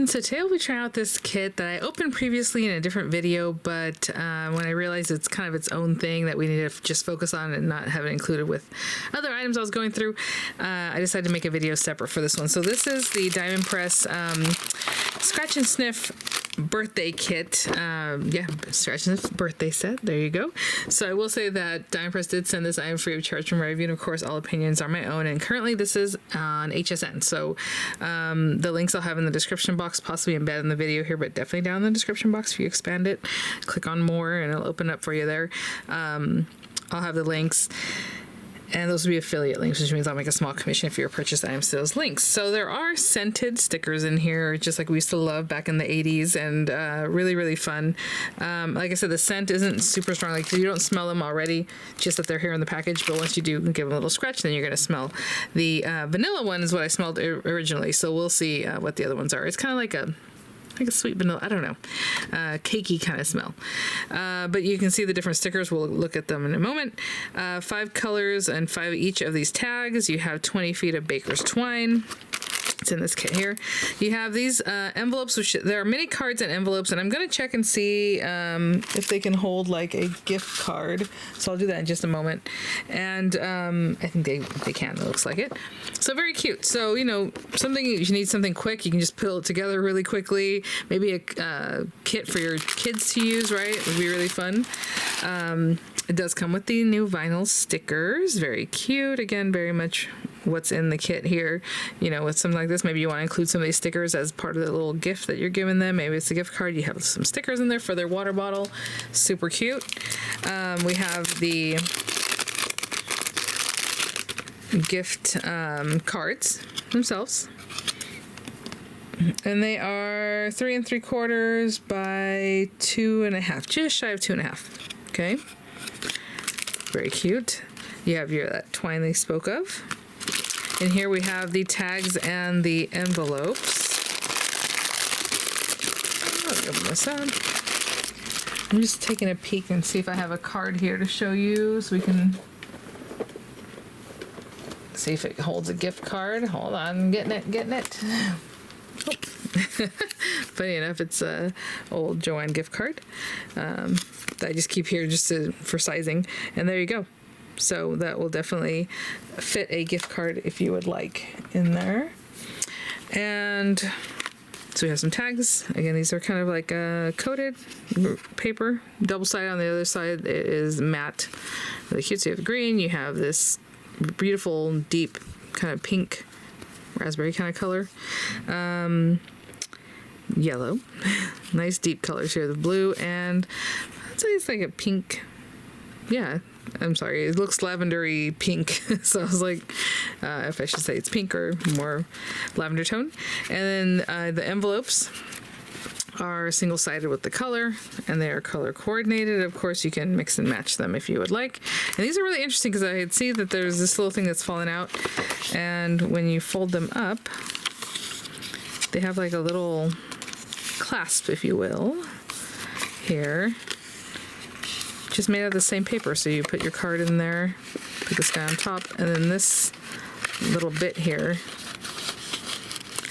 everyone, so today we'll be trying out this kit that I opened previously in a different video, but when I realized it's kind of its own thing that we need to just focus on and not have it included with other items I was going through, I decided to make a video separate for this one. So this is the Diamond Press Scratch and Sniff birthday kit. Yeah, Scratch and Sniff birthday set, there you go. So I will say that Diamond Press did send this item free of charge from Review, and of course all opinions are my own, and currently this is on HSN, so the links I'll have in the description box, possibly embedded in the video here, but definitely down in the description box. If you expand it, click on more and it'll open up for you there. I'll have the links, and those will be affiliate links, which means I'll make a small commission if you purchase items to those links. So there are scented stickers in here, just like we used to love back in the 80s, and really, really fun. Like I said, the scent isn't super strong. Like, you don't smell them already, just that they're here in the package, but once you do give them a little scratch, then you're going to smell. The vanilla one is what I smelled originally, so we'll see what the other ones are. It's kind of like a sweet vanilla, I don't know, cakey kind of smell. But you can see the different stickers. We'll look at them in a moment. 5 colors and 5 each of these tags. You have 20 feet of baker's twine. It's in this kit here. You have these envelopes, which there are many cards and envelopes, and I'm going to check and see if they can hold like a gift card. So I'll do that in just a moment. And I think they can, it looks like it. So very cute. So, you know, something, if you need something quick, you can just put it together really quickly. Maybe a kit for your kids to use, right? It would be really fun. It does come with the new vinyl stickers. Very cute. Again, very much what's in the kit here. You know, with something like this, maybe you want to include some of these stickers as part of the little gift that you're giving them. Maybe it's a gift card. You have some stickers in there for their water bottle. Super cute. We have the gift cards themselves. And they are 3 3/4 by 2.5, just shy of 2.5. Okay. Very cute. You have that twine they spoke of. And here we have the tags and the envelopes. I'll open this up. I'm just taking a peek and see if I have a card here to show you so we can see if it holds a gift card. Hold on, getting it. Oh. Funny enough, it's a old Joanne gift card that I just keep here just for sizing. And there you go. So that will definitely fit a gift card if you would like in there. And so we have some tags. Again, these are kind of like coated paper, double-sided. On the other side it is matte. Really cute. So you have green, you have this beautiful deep kind of pink raspberry kind of color, yellow, nice deep colors here, the blue, and I'd say it's like a pink. Yeah, I'm sorry, it looks lavendery pink, so I was like, if I should say it's pink or more lavender tone. And then the envelopes are single-sided with the color, and they are color coordinated. Of course, you can mix and match them if you would like. And these are really interesting because I see that there's this little thing that's fallen out, and when you fold them up, they have like a little clasp, if you will, here, just made out of the same paper. So you put your card in there, put this guy on top, and then this little bit here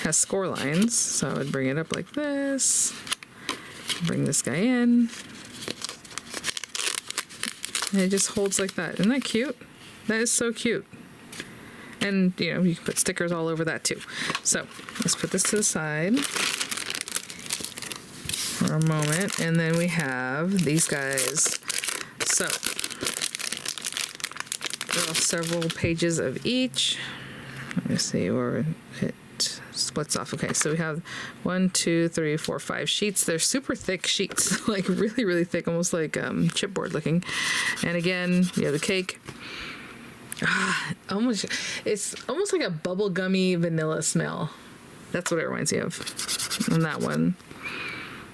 has score lines, so I would bring it up like this, bring this guy in, and it just holds like that. Isn't that cute? That is so cute. And you know, you can put stickers all over that too. So let's put this to the side for a moment, and then we have these guys. So there are several pages of each. Let me see where it splits off. Okay, so we have 1, 2, 3, 4, 5 sheets. They're super thick sheets, like really, really thick, almost like chipboard looking. And again, you have the cake. It's almost like a bubblegummy vanilla smell. That's what it reminds me of. On that one,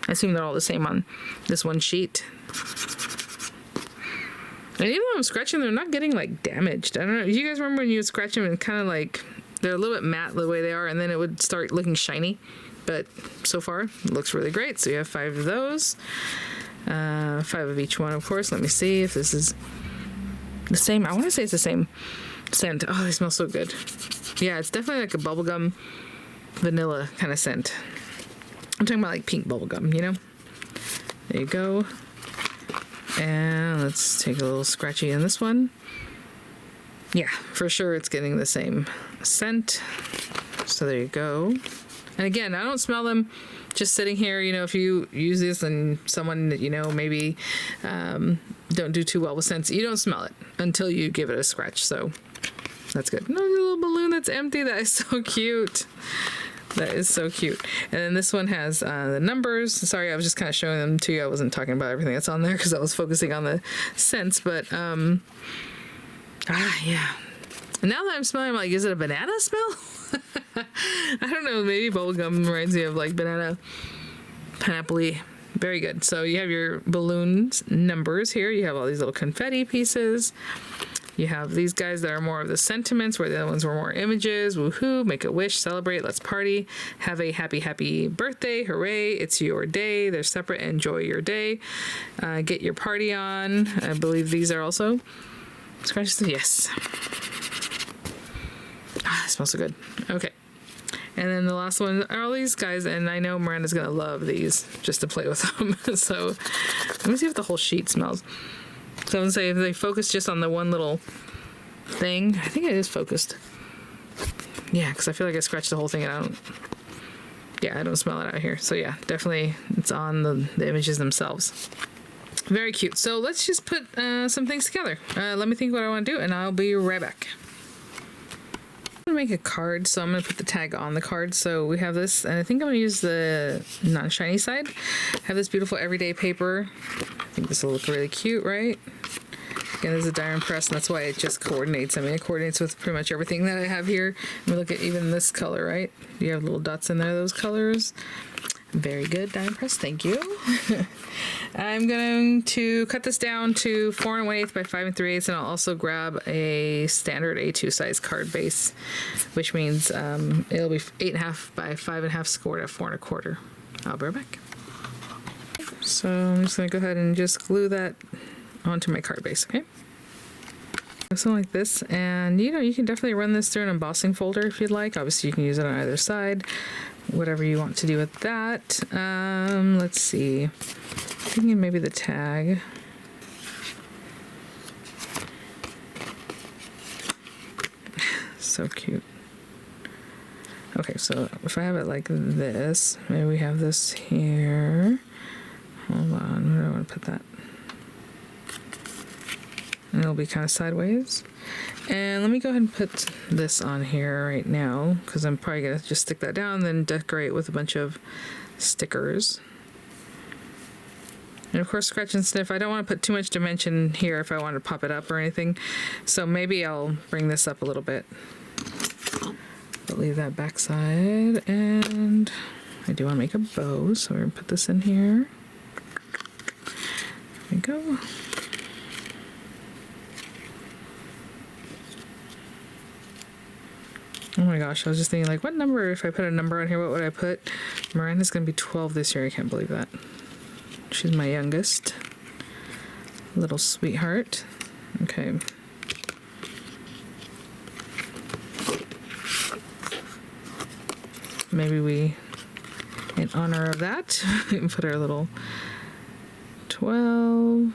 I assume they're all the same on this one sheet. And even though I'm scratching, they're not getting like damaged. I don't know. You guys remember when you would scratch them and kind of like they're a little bit matte the way they are, and then it would start looking shiny. But so far, it looks really great. So you have 5 of those. 5 of each one, of course. Let me see if this is the same. I want to say it's the same scent. Oh, they smell so good. Yeah, it's definitely like a bubblegum vanilla kind of scent. I'm talking about like pink bubble gum, you know? There you go. And let's take a little scratchy in this one. Yeah, for sure it's getting the same scent. So there you go. And again, I don't smell them just sitting here. You know, if you use this and someone that you know maybe don't do too well with scents, you don't smell it until you give it a scratch. So that's good. No, little balloon that's empty. That is so cute. That is so cute. And then this one has the numbers. Sorry, I was just kind of showing them to you. I wasn't talking about everything that's on there because I was focusing on the scents. But yeah. And now that I'm smelling, I'm like, is it a banana smell? I don't know. Maybe bubblegum reminds me of like banana, pineapple-y. Very good. So you have your balloons numbers here. You have all these little confetti pieces. You have these guys that are more of the sentiments, where the other ones were more images. Woohoo, make a wish, celebrate, let's party, have a happy, happy birthday, hooray, it's your day. They're separate, enjoy your day. Get your party on. I believe these are also scratches. Yes. Ah, it smells so good. Okay. And then the last one are all these guys, and I know Miranda's going to love these just to play with them. So let me see if the whole sheet smells. So I'm going to say if they focus just on the one little thing, I think it is focused. Yeah, because I feel like I scratched the whole thing and I don't smell it out here. So yeah, definitely it's on the images themselves. Very cute. So let's just put some things together. Let me think what I want to do, and I'll be right back. I'm going to make a card, so I'm going to put the tag on the card. So we have this, and I think I'm going to use the non-shiny side. I have this beautiful everyday paper. I think this will look really cute, right? Again, this is a diamond press, and that's why it just coordinates. I mean, it coordinates with pretty much everything that I have here. And look at even this color, right? You have little dots in there, those colors. Very good, diamond press, thank you. I'm going to cut this down to 4 1/8 by 5 3/8, and I'll also grab a standard A2 size card base, which means it'll be 8 1/2 by 5 1/2 scored at 4 1/4. I'll be right back. So I'm just going to go ahead and just glue that onto my card base, okay? Something like this, and you know, you can definitely run this through an embossing folder if you'd like. Obviously you can use it on either side, whatever you want to do with that. Let's see, thinking maybe the tag. So cute. Okay, so if I have it like this, maybe we have this here. Hold on, where do I want to put that? And it'll be kind of sideways. And let me go ahead and put this on here right now, because I'm probably going to just stick that down, then decorate with a bunch of stickers. And of course, scratch and sniff. I don't want to put too much dimension here if I want to pop it up or anything. So maybe I'll bring this up a little bit. But leave that back side. And I do want to make a bow, so we're going to put this in here. There we go. Oh my gosh, I was just thinking, like, what number, if I put a number on here, what would I put? Miranda's going to be 12 this year. I can't believe that. She's my youngest. Little sweetheart. Okay. Maybe we, in honor of that, put our little 12.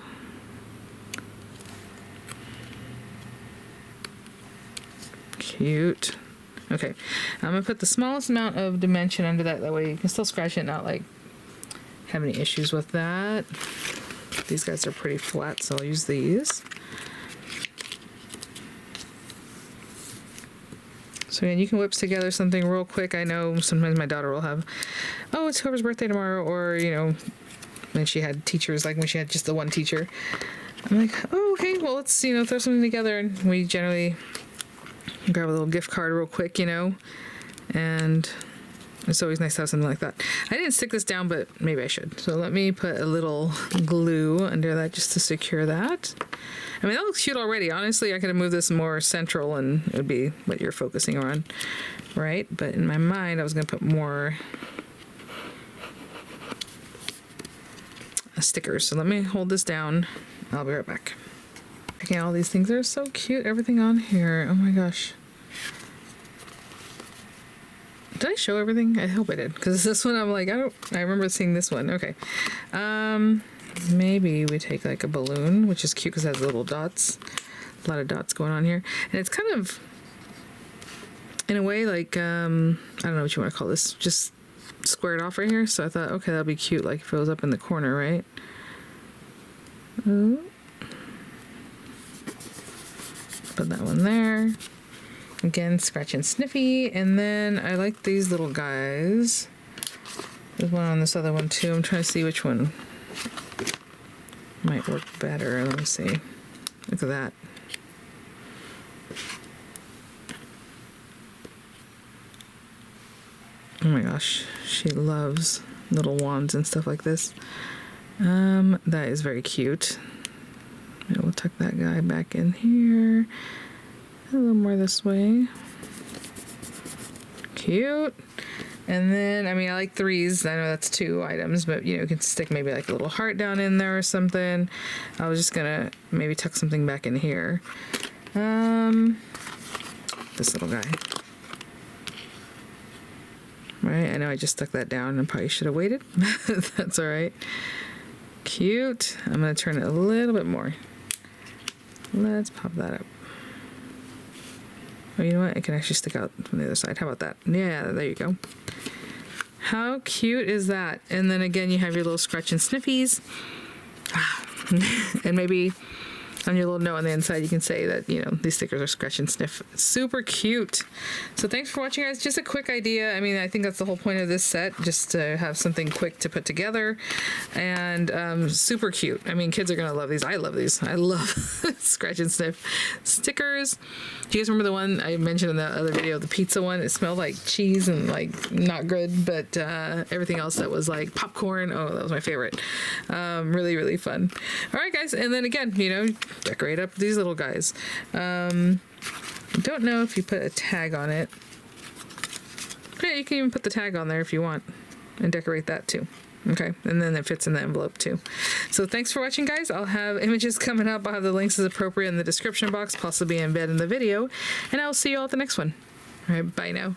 Cute. Okay, I'm gonna put the smallest amount of dimension under that. That way you can still scratch it and not like have any issues with that. These guys are pretty flat, so I'll use these. So again, you can whip together something real quick. I know sometimes my daughter will have, oh, it's whoever's birthday tomorrow, or you know, when she had teachers, like when she had just the one teacher. I'm like, oh, okay, well, let's throw something together, and we generally grab a little gift card real quick, and it's always nice to have something like that. I didn't stick this down, but maybe I should. So let me put a little glue under that just to secure that. I mean, that looks cute already. Honestly, I could have moved this more central and it would be what you're focusing on, right? But in my mind, I was going to put more stickers. So let me hold this down. I'll be right back. Okay, all these things are so cute. Everything on here. Oh my gosh. Did I show everything? I hope I did. Because this one, I'm like, I remember seeing this one. Okay. Maybe we take like a balloon, which is cute because it has little dots. A lot of dots going on here. And it's kind of, in a way, like, I don't know what you want to call this. Just squared off right here. So I thought, okay, that'd be cute. Like if it was up in the corner, right? Ooh. Put that one there. Again, Scratch and Sniffy. And then I like these little guys. There's one on this other one too. I'm trying to see which one might work better. Let me see. Look at that. Oh my gosh. She loves little wands and stuff like this. That is very cute. And we'll tuck that guy back in here. A little more this way. Cute. And then, I mean, I like threes. I know that's 2 items, but you know, you can stick maybe like a little heart down in there or something. I was just gonna maybe tuck something back in here. This little guy. Right, I know I just stuck that down and probably should have waited. That's all right. Cute. I'm gonna turn it a little bit more. Let's pop that up. Oh, you know what? It can actually stick out from the other side. How about that? Yeah, there you go. How cute is that? And then again, you have your little Scratch and Sniffies. And maybe on your little note on the inside, you can say that, you know, these stickers are Scratch and Sniff. Super cute. So thanks for watching, guys. Just a quick idea. I mean, I think that's the whole point of this set, just to have something quick to put together. And super cute. I mean, kids are going to love these. I love these. I love Scratch and Sniff stickers. Do you guys remember the one I mentioned in the other video, the pizza one? It smelled like cheese and like not good, but everything else that was like popcorn. Oh, that was my favorite. Really, really fun. All right, guys. And then again, you know, decorate up these little guys. I don't know if you put a tag on it. Yeah, you can even put the tag on there if you want and decorate that too. Okay, and then it fits in the envelope too. So thanks for watching, guys. I'll have images coming up. I'll have the links as appropriate in the description box, possibly embed in the video, and I'll see you all at the next one. All right, bye now.